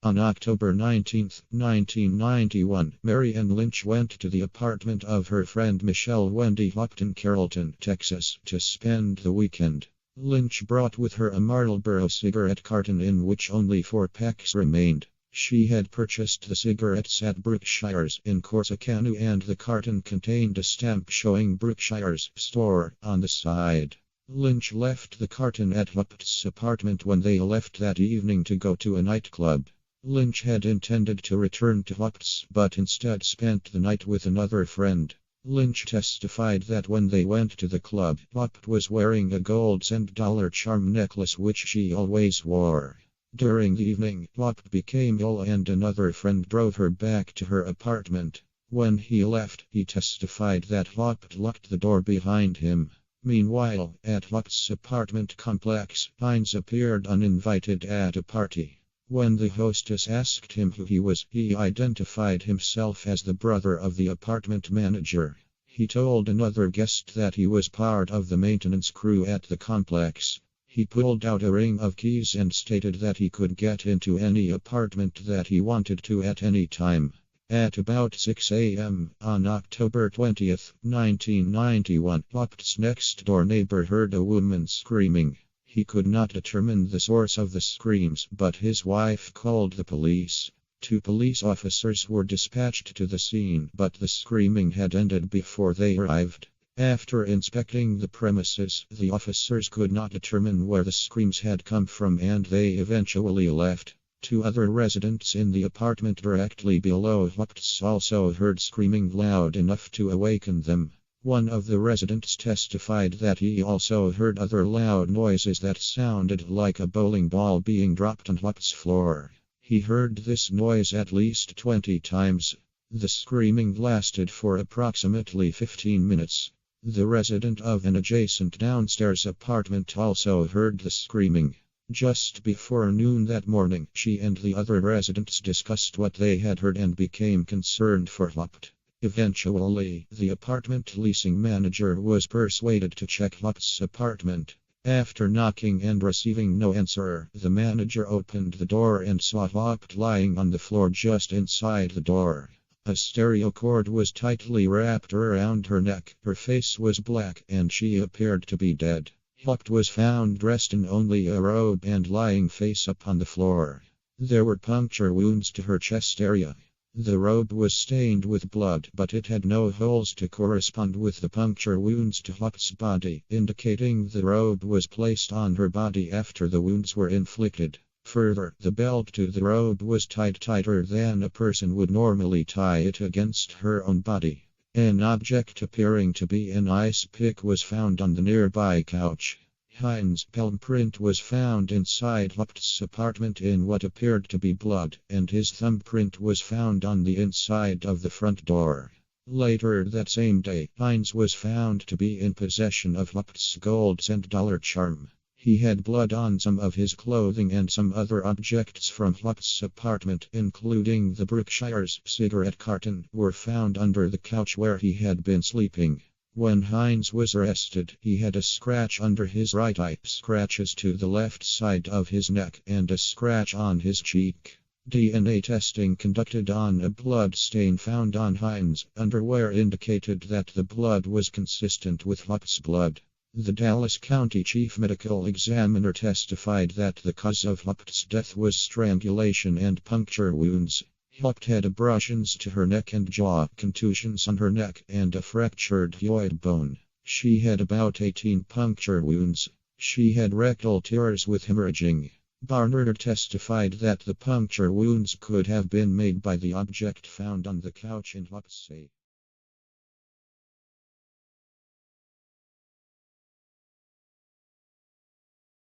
On October 19, 1991, Mary Ann Lynch went to the apartment of her friend Michelle Wendy Hopt in Carrollton, Texas, to spend the weekend. Lynch brought with her a Marlboro cigarette carton in which only 4 packs remained. She had purchased the cigarettes at Brookshire's in Corsicana, and the carton contained a stamp showing Brookshire's store on the side. Lynch left the carton at Hopt's apartment when they left that evening to go to a nightclub. Lynch had intended to return to Hopt's, but instead spent the night with another friend. Lynch testified that when they went to the club, Hopt was wearing a gold cent dollar charm necklace which she always wore. During the evening, Hopt became ill and another friend drove her back to her apartment. When he left, he testified that Hopt locked the door behind him. Meanwhile, at Hopt's apartment complex, Hines appeared uninvited at a party. When the hostess asked him who he was, he identified himself as the brother of the apartment manager. He told another guest that he was part of the maintenance crew at the complex. He pulled out a ring of keys and stated that he could get into any apartment that he wanted to at any time. At about 6 a.m. on October 20, 1991, Hopt's next-door neighbor heard a woman screaming. He could not determine the source of the screams, but his wife called the police. 2 police officers were dispatched to the scene, but the screaming had ended before they arrived. After inspecting the premises, the officers could not determine where the screams had come from and they eventually left. 2 other residents in the apartment directly below Hopt's also heard screaming loud enough to awaken them. One of the residents testified that he also heard other loud noises that sounded like a bowling ball being dropped on Hopt's floor. He heard this noise at least 20 times. The screaming lasted for approximately 15 minutes. The resident of an adjacent downstairs apartment also heard the screaming. Just before noon that morning, she and the other residents discussed what they had heard and became concerned for Hopt. Eventually, the apartment leasing manager was persuaded to check Hopt's apartment. After knocking and receiving no answer, the manager opened the door and saw Hopt lying on the floor just inside the door. A stereo cord was tightly wrapped around her neck, her face was black, and she appeared to be dead. Hopt was found dressed in only a robe and lying face up on the floor. There were puncture wounds to her chest area. The robe was stained with blood, but it had no holes to correspond with the puncture wounds to Hopt's body, indicating the robe was placed on her body after the wounds were inflicted. Further, the belt to the robe was tied tighter than a person would normally tie it against her own body. An object appearing to be an ice pick was found on the nearby couch. Hines' palm print was found inside Hopt's apartment in what appeared to be blood, and his thumbprint was found on the inside of the front door. Later that same day, Hines was found to be in possession of Hopt's gold cent dollar charm. He had blood on some of his clothing and some other objects from Hopt's apartment, including the Brookshire's cigarette carton, were found under the couch where he had been sleeping. When Hines was arrested, he had a scratch under his right eye, scratches to the left side of his neck, and a scratch on his cheek. DNA testing conducted on a blood stain found on Hines' underwear indicated that the blood was consistent with Hopt's blood. The Dallas County Chief Medical Examiner testified that the cause of Hopt's death was strangulation and puncture wounds. Hopt had abrasions to her neck and jaw, contusions on her neck, and a fractured hyoid bone. She had about 18 puncture wounds. She had rectal tears with hemorrhaging. Barnard testified that the puncture wounds could have been made by the object found on the couch in Hopt's safe.